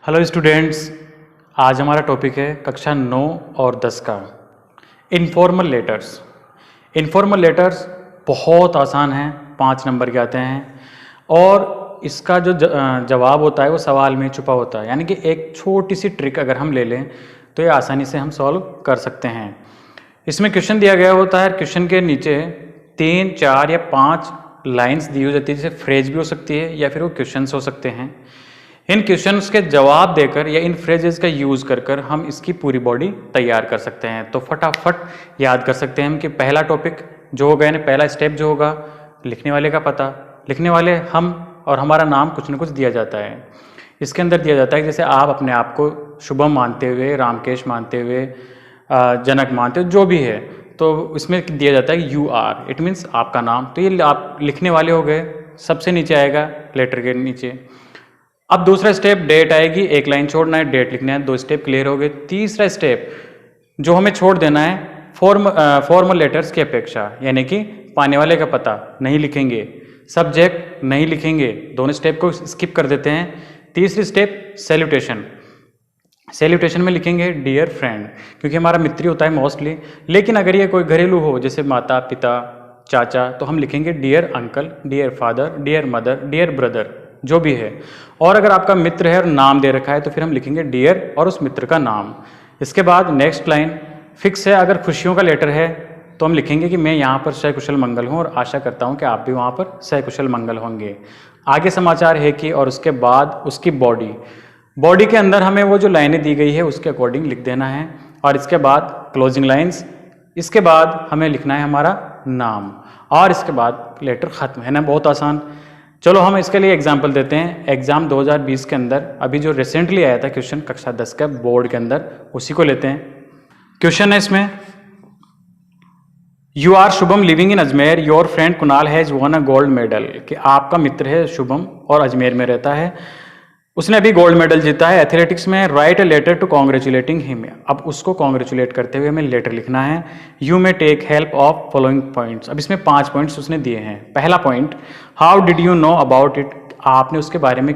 Hello students, आज हमारा topic है कक्षा 9 और 10 का इनफॉर्मल लेटर्स। इनफॉर्मल लेटर्स बहुत आसान हैं, 5 नंबर के आते हैं और इसका जो जवाब होता है वो सवाल में छुपा होता है। यानी कि एक छोटी सी ट्रिक अगर हम ले लें तो ये आसानी से हम सॉल्व कर सकते हैं। इसमें क्वेश्चन दिया गया होता है, क्वेश्चन के नीचे 3, 4 या 5 लाइन्स दी हो जाती है, जैसे फ्रेज भी हो सकती है या फिर वो क्वेश्चंस हो सकते हैं। इन क्वेश्चंस के जवाब देकर या इन फ्रेजेस का यूज़ कर कर हम इसकी पूरी बॉडी तैयार कर सकते हैं। तो फटाफट याद कर सकते हैं हम कि पहला टॉपिक जो होगा, यानी पहला स्टेप जो होगा, लिखने वाले का पता। लिखने वाले हम और हमारा नाम कुछ न कुछ दिया जाता है। इसके अंदर दिया जाता है जैसे आप अपने आप को शुभम मानते हुए, रामकेश मानते हुए, जनक मानते हुए, जो भी है, तो इसमें दिया जाता है यू आर, इट मीन्स आपका नाम। तो ये आप लिखने वाले हो गए, सबसे नीचे आएगा लेटर के नीचे। अब दूसरा स्टेप डेट आएगी, एक लाइन छोड़ना है, डेट लिखना है, 2 स्टेप क्लियर हो गए। तीसरा स्टेप जो हमें छोड़ देना है, फॉर्मल लेटर्स की अपेक्षा, यानी कि पाने वाले का पता नहीं लिखेंगे, सब्जेक्ट नहीं लिखेंगे, दोनों स्टेप को स्किप कर देते हैं। तीसरी स्टेप सैल्यूटेशन। सैल्यूटेशन में लिखेंगे डियर फ्रेंड, क्योंकि हमारा मित्र होता है मोस्टली। लेकिन अगर ये कोई घरेलू हो जैसे माता पिता चाचा, तो हम लिखेंगे dear uncle, dear father, dear mother, dear brother, जो भी है। और अगर आपका मित्र है और नाम दे रखा है तो फिर हम लिखेंगे डियर और उस मित्र का नाम। इसके बाद नेक्स्ट लाइन फिक्स है, अगर खुशियों का लेटर है तो हम लिखेंगे कि मैं यहाँ पर सकुशल मंगल हूँ और आशा करता हूँ कि आप भी वहाँ पर सकुशल मंगल होंगे। आगे समाचार है कि, और उसके बाद उसकी बॉडी के अंदर हमें वो जो लाइनें दी गई है उसके अकॉर्डिंग लिख देना है। और इसके बाद क्लोजिंग लाइन्स, इसके बाद हमें लिखना है हमारा नाम और इसके बाद लेटर ख़त्म, है ना। बहुत आसान। चलो हम इसके लिए एग्जाम्पल देते हैं। एग्जाम 2020 के अंदर अभी जो रिसेंटली आया था क्वेश्चन कक्षा 10 का बोर्ड के अंदर, उसी को लेते हैं। क्वेश्चन है इसमें, you are Shubham living in Ajmer, your friend Kunal has won a gold medal. कि आपका मित्र है शुभम और अजमेर में रहता है, उसने अभी गोल्ड मेडल जीता है एथलेटिक्स में। Write a letter to congratulating him. अब उसको कॉन्ग्रेचुलेट करते हुए हमें लेटर लिखना है। You may take help of following points. अब इसमें 5 पॉइंट्स उसने दिए हैं। पहला point, how did you know about it. आपने उसके बारे में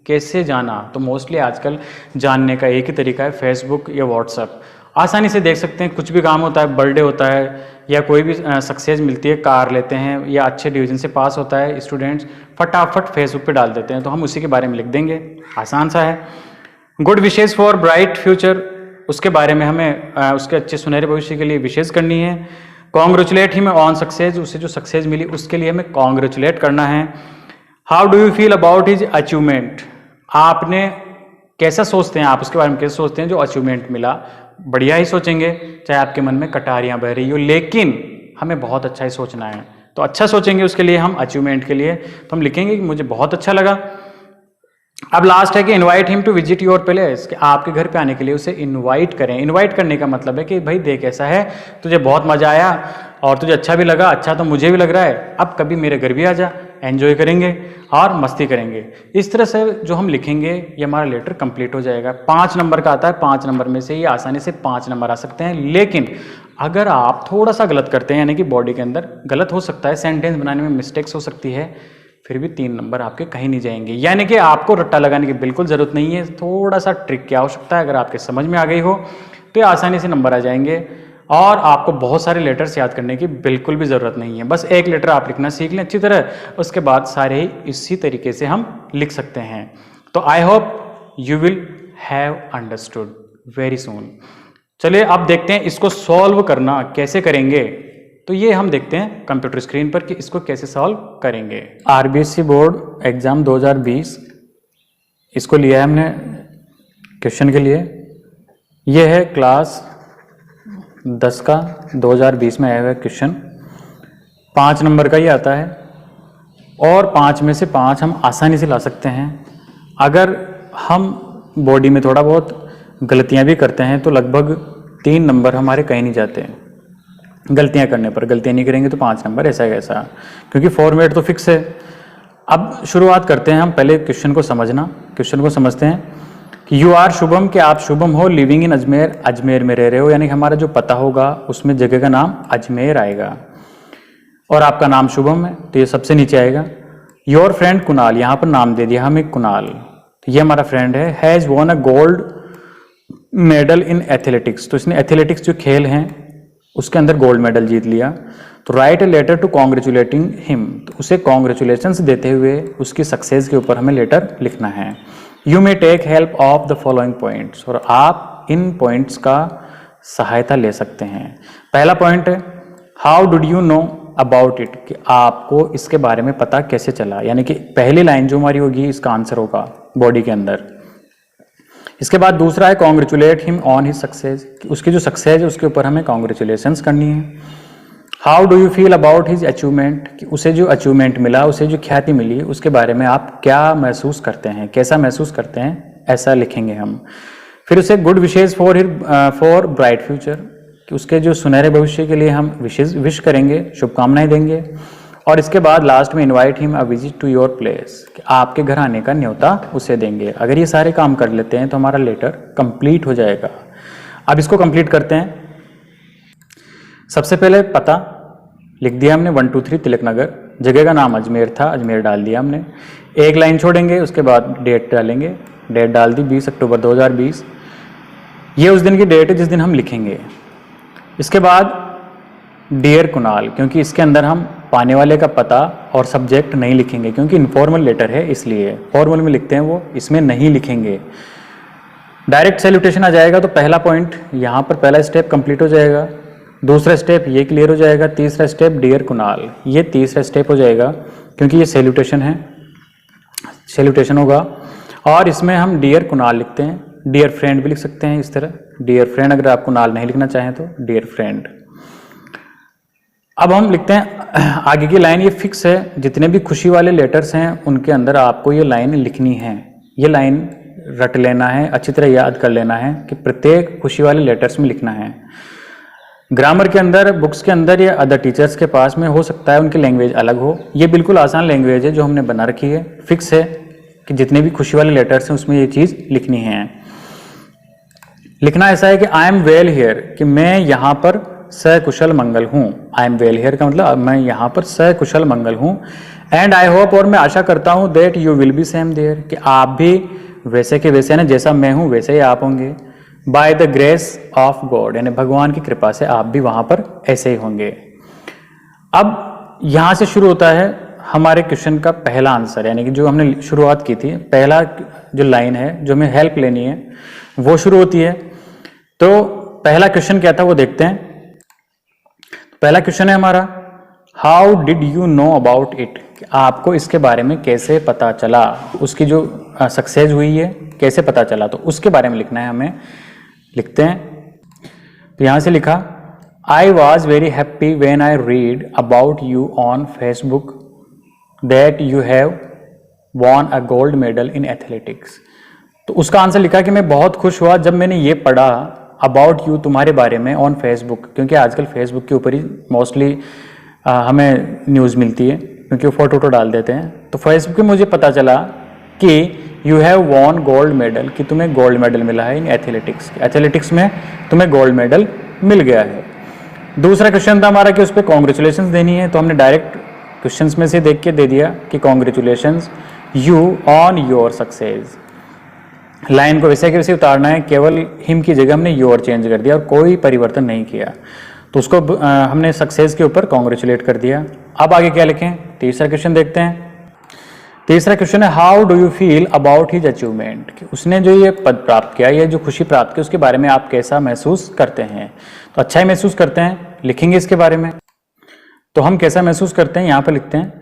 कैसे जाना। तो मोस्टली आजकल जानने का एक ही तरीका है, फेसबुक या व्हाट्सएप। आसानी से देख सकते हैं, कुछ भी काम होता है, बर्थडे होता है या कोई भी सक्सेस मिलती है, कार लेते हैं या अच्छे डिवीजन से पास होता है स्टूडेंट्स, फटाफट फेसबुक पे डाल देते हैं। तो हम उसी के बारे में लिख देंगे, आसान सा है। Good wishes for bright future, उसके बारे में हमें उसके अच्छे सुनहरे भविष्य के लिए विशेष करनी है। कॉन्ग्रेचुलेट हिम ऑन सक्सेस, उसे जो सक्सेस मिली उसके लिए हमें कॉन्ग्रेचुलेट करना है। How do you feel about his achievement. आपने कैसा सोचते हैं, आप उसके बारे में कैसे सोचते हैं जो अचीवमेंट मिला। बढ़िया ही सोचेंगे, चाहे आपके मन में कटारियां बह रही हो, लेकिन हमें बहुत अच्छा ही सोचना है। तो अच्छा सोचेंगे उसके लिए हम, अचीवमेंट के लिए तो हम लिखेंगे कि मुझे बहुत अच्छा लगा। अब लास्ट है कि invite him to visit your place, कि आपके घर पे आने के लिए उसे इनवाइट करें। इनवाइट करने का मतलब है कि भाई देख, ऐसा है, तुझे बहुत मजा आया और तुझे अच्छा भी लगा, अच्छा तो मुझे भी लग रहा है, अब कभी मेरे घर भी आ जा, एंजॉय करेंगे और मस्ती करेंगे। इस तरह से जो हम लिखेंगे ये हमारा लेटर कंप्लीट हो जाएगा। 5 नंबर का आता है, 5 नंबर में से ही आसानी से 5 नंबर आ सकते हैं। लेकिन अगर आप थोड़ा सा गलत करते हैं, यानी कि बॉडी के अंदर गलत हो सकता है, सेंटेंस बनाने में मिस्टेक्स हो सकती है, फिर भी 3 नंबर आपके कहीं नहीं जाएंगे। यानी कि आपको रट्टा लगाने की बिल्कुल ज़रूरत नहीं है। थोड़ा सा ट्रिक क्या हो सकता है, अगर आपके समझ में आ गई हो तो ये आसानी से नंबर आ जाएंगे और आपको बहुत सारे लेटर्स याद करने की बिल्कुल भी ज़रूरत नहीं है। बस एक लेटर आप लिखना सीख लें अच्छी तरह, उसके बाद सारे ही इसी तरीके से हम लिख सकते हैं। तो I hope you will have understood very soon. चलिए अब देखते हैं इसको सॉल्व करना कैसे करेंगे। तो ये हम देखते हैं कंप्यूटर स्क्रीन पर कि इसको कैसे सॉल्व करेंगे। आरबीएससी बोर्ड एग्जाम 2020 इसको लिया है हमने क्वेश्चन के लिए। ये है क्लास 10 का 2020 में आया हुआ क्वेश्चन। 5 नंबर का ही आता है और 5 में से 5 हम आसानी से ला सकते हैं। अगर हम बॉडी में थोड़ा बहुत गलतियां भी करते हैं तो लगभग 3 नंबर हमारे कहीं नहीं जाते हैं। गलतियां करने पर, गलतियां नहीं करेंगे तो 5 नंबर ऐसा कैसा, क्योंकि फॉर्मेट तो फिक्स है। अब शुरुआत करते हैं हम पहले क्वेश्चन को समझना। क्वेश्चन को समझते हैं कि यू आर शुभम, कि आप शुभम हो, लिविंग इन अजमेर, अजमेर में रह रहे हो, यानी कि हमारा जो पता होगा उसमें जगह का नाम अजमेर आएगा और आपका नाम शुभम है तो ये सबसे नीचे आएगा। योर फ्रेंड कुणाल, यहाँ पर नाम दे दिया हमें कुणाल, तो ये हमारा फ्रेंड है, has won a gold medal in athletics, तो इसने एथलेटिक्स जो खेल हैं उसके अंदर गोल्ड मेडल जीत लिया। तो write a letter to congratulating him, तो उसे कॉन्ग्रेचुलेशंस देते हुए उसकी सक्सेस के ऊपर हमें लेटर लिखना है। You may take help of the following points, और आप इन पॉइंट्स का सहायता ले सकते हैं। पहला पॉइंट है how did you know about it, कि आपको इसके बारे में पता कैसे चला, यानी कि पहली लाइन जो हमारी होगी इसका आंसर होगा बॉडी के अंदर। इसके बाद दूसरा है congratulate him on his success, उसकी जो सक्सेस है उसके ऊपर हमें कॉन्ग्रेचुलेशंस करनी है। How do you feel about his achievement, कि उसे जो अचीवमेंट मिला, उसे जो ख्याति मिली, उसके बारे में आप क्या महसूस करते हैं, कैसा महसूस करते हैं, ऐसा लिखेंगे हम। फिर उसे good wishes for bright future, कि उसके जो सुनहरे भविष्य के लिए हम विश करेंगे, शुभकामनाएं देंगे। और इसके बाद लास्ट में invite him a visit to your place, कि आपके घर आने का न्योता उसे देंगे। अगर ये सारे काम कर लेते हैं तो हमारा लेटर कंप्लीट हो जाएगा। अब इसको कंप्लीट करते हैं। सबसे पहले पता लिख दिया हमने 123 तिलक नगर, जगह का नाम अजमेर था, अजमेर डाल दिया हमने। एक लाइन छोड़ेंगे, उसके बाद डेट डालेंगे, डेट डाल दी 20 अक्टूबर 2020, ये उस दिन की डेट है जिस दिन हम लिखेंगे। इसके बाद डियर कुणाल, क्योंकि इसके अंदर हम पाने वाले का पता और सब्जेक्ट नहीं लिखेंगे क्योंकि इनफॉर्मल लेटर है, इसलिए फॉर्मल में लिखते हैं वो, इसमें नहीं लिखेंगे। डायरेक्ट सैल्यूटेशन आ जाएगा, तो पहला पॉइंट यहाँ पर पहला स्टेप कंप्लीट हो जाएगा, दूसरा स्टेप ये क्लियर हो जाएगा, तीसरा स्टेप डियर कुणाल, ये तीसरा स्टेप हो जाएगा क्योंकि ये सैल्यूटेशन है, सैल्यूटेशन होगा। और इसमें हम डियर कुणाल लिखते हैं, डियर फ्रेंड भी लिख सकते हैं इस तरह, डियर फ्रेंड, अगर आप कुणाल नहीं लिखना चाहें तो डियर फ्रेंड। अब हम लिखते हैं आगे की लाइन, ये फिक्स है, जितने भी खुशी वाले लेटर्स हैं उनके अंदर आपको ये लाइन लिखनी है, ये लाइन रट लेना है, अच्छी तरह याद कर लेना है कि प्रत्येक खुशी वाले लेटर्स में लिखना है। ग्रामर के अंदर, बुक्स के अंदर या अदर टीचर्स के पास में हो सकता है उनकी लैंग्वेज अलग हो, ये बिल्कुल आसान लैंग्वेज है जो हमने बना रखी है, फिक्स है कि जितने भी खुशी वाले लेटर्स हैं उसमें ये चीज़ लिखनी है। लिखना ऐसा है कि आई एम वेल हियर, कि मैं यहाँ पर सकुशल मंगल हूँ। आई एम वेल हियर का मतलब मैं यहाँ पर सकुशल मंगल हूँ। एंड आई होप, और मैं आशा करता हूँ, that you will be same there, कि आप भी वैसे के वैसे ना, जैसा मैं हूँ वैसे ही आप होंगे। By the grace of God, यानी भगवान की कृपा से आप भी वहाँ पर ऐसे ही होंगे। अब यहाँ से शुरू होता है हमारे क्वेश्चन का पहला आंसर, यानी कि जो हमने शुरुआत की थी, पहला जो लाइन है जो हमें हेल्प लेनी है वो शुरू होती है। तो पहला क्वेश्चन क्या था वो देखते हैं। पहला क्वेश्चन है हमारा how did you know about it, आपको इसके बारे में कैसे पता चला, उसकी जो सक्सेस हुई है कैसे पता चला, तो उसके बारे में लिखना है हमें। लिखते हैं, तो यहाँ से लिखा I was very happy when I read about you on Facebook that you have von a gold medal in athletics. तो उसका आंसर लिखा कि मैं बहुत खुश हुआ जब मैंने ये पढ़ा अबाउट यू, तुम्हारे बारे में, ऑन फेसबुक, क्योंकि आजकल फेसबुक के ऊपर ही मोस्टली हमें न्यूज़ मिलती है क्योंकि वो फोटो डाल देते हैं। तो फेसबुक पे मुझे पता चला कि you have won gold medal, कि तुम्हें गोल्ड मेडल मिला है इन एथलेटिक्स, एथलेटिक्स में तुम्हें गोल्ड मेडल मिल गया है। दूसरा क्वेश्चन था हमारा कि उस पर कॉन्ग्रेचुलेशन देनी है, तो हमने डायरेक्ट क्वेश्चंस में से देख के दे दिया कि congratulations you on your success. Line को वैसे के वैसे उतारना है, केवल हिम की जगह हमने योर चेंज कर दिया और कोई परिवर्तन नहीं किया, तो उसको हमने सक्सेस के ऊपर कॉन्ग्रेचुलेट कर दिया। अब आगे क्या लिखें, तीसरा क्वेश्चन देखते हैं। तीसरा क्वेश्चन है how do you feel about his achievement, कि उसने जो ये पद प्राप्त किया, ये जो खुशी प्राप्त की, उसके बारे में आप कैसा महसूस करते हैं। तो अच्छा ही महसूस करते हैं, लिखेंगे इसके बारे में। तो हम कैसा महसूस करते हैं यहाँ पर लिखते हैं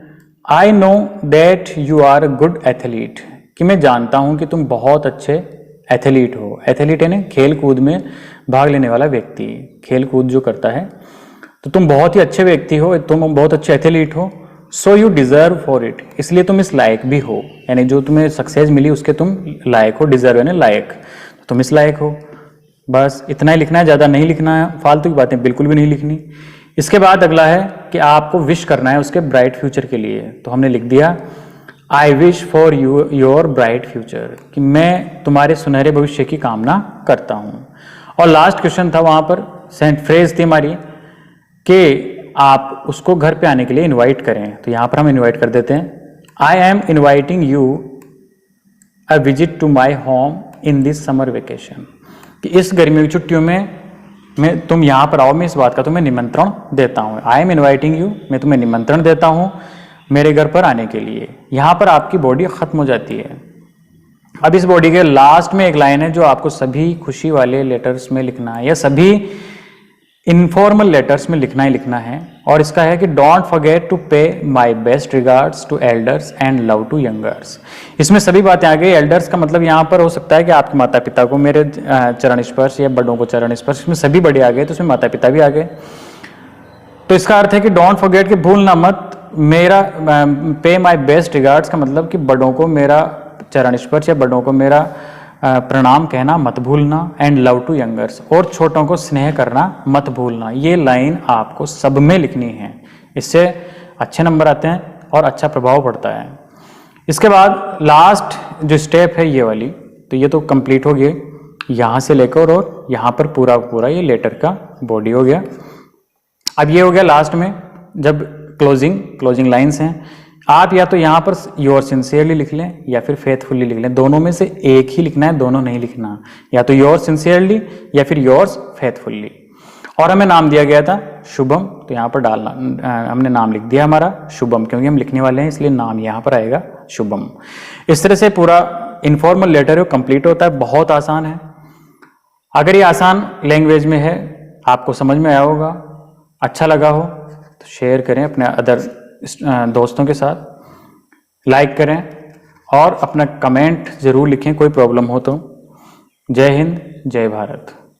I know that you are a good athlete, कि मैं जानता हूँ कि तुम बहुत अच्छे एथलीट हो। एथलीट है ना, खेल कूद में भाग लेने वाला व्यक्ति, खेल कूद जो करता है, तो तुम बहुत ही अच्छे व्यक्ति हो, तुम बहुत अच्छे एथलीट हो। So you deserve for it, इसलिए तुम इस लायक भी हो, यानी जो तुम्हें सक्सेस मिली उसके तुम लायक हो, डिजर्व है ना लायक, तुम इस लायक हो। बस इतना ही लिखना है, ज़्यादा नहीं लिखना है, फालतू की बातें बिल्कुल भी नहीं लिखनी। इसके बाद अगला है कि आपको विश करना है उसके ब्राइट फ्यूचर के लिए, तो हमने लिख दिया I wish for you your bright future, कि मैं तुम्हारे सुनहरे भविष्य की कामना करता हूँ। और लास्ट क्वेश्चन था वहाँ पर, सेंट फ्रेज थी हमारी कि आप उसको घर पे आने के लिए इनवाइट करें, तो यहाँ पर हम इनवाइट कर देते हैं I am inviting you a visit to my home in this summer vacation, कि इस गर्मियों की छुट्टियों में तुम यहाँ पर आओ, मैं इस बात का तुम्हें निमंत्रण देता हूँ। आई एम इन्वाइटिंग यू, मैं तुम्हें निमंत्रण देता हूँ मेरे घर पर आने के लिए। यहाँ पर आपकी बॉडी खत्म हो जाती है। अब इस बॉडी के लास्ट में एक लाइन है जो आपको सभी खुशी वाले लेटर्स में लिखना है या सभी इनफॉर्मल लेटर्स में लिखना ही लिखना है, और इसका है कि don't forget to pay my best regards to elders and love to youngers. इसमें सभी बातें आ गई। एल्डर्स का मतलब यहाँ पर हो सकता है कि आपके माता पिता को मेरे चरण स्पर्श या बड़ों को चरण स्पर्श, इसमें सभी बड़े आ गए तो इसमें माता पिता भी आ गए। तो इसका अर्थ है कि डोंट फॉरगेट, कि भूलना मत मेरा पे माय बेस्ट रिगार्ड्स का मतलब कि बड़ों को मेरा चरण स्पर्श या बड़ों को मेरा प्रणाम कहना मत भूलना, एंड लव टू यंगर्स, और छोटों को स्नेह करना मत भूलना। ये लाइन आपको सब में लिखनी है, इससे अच्छे नंबर आते हैं और अच्छा प्रभाव पड़ता है। इसके बाद लास्ट जो स्टेप है ये वाली, तो ये तो कंप्लीट हो गया, यहाँ से लेकर और यहाँ पर पूरा पूरा ये लेटर का बॉडी हो गया। अब ये हो गया लास्ट में जब क्लोजिंग लाइन्स हैं। आप या तो यहाँ पर योर सिंसियरली लिख लें या फिर फेथफुली लिख लें, दोनों में से एक ही लिखना है, दोनों नहीं लिखना, या तो योर सिंसियरली या फिर योर्स फेथफुली। और हमें नाम दिया गया था शुभम, तो यहाँ पर डालना, हमने नाम लिख दिया हमारा शुभम, क्योंकि हम लिखने वाले हैं इसलिए नाम यहाँ पर आएगा शुभम। इस तरह से पूरा इनफॉर्मल लेटर है कंप्लीट होता है। बहुत आसान है। अगर ये आसान लैंग्वेज में है, आपको समझ में आया होगा, अच्छा लगा हो तो शेयर करें अपने अदर दोस्तों के साथ, लाइक करें और अपना कमेंट ज़रूर लिखें कोई प्रॉब्लम हो तो। जय हिंद, जय भारत।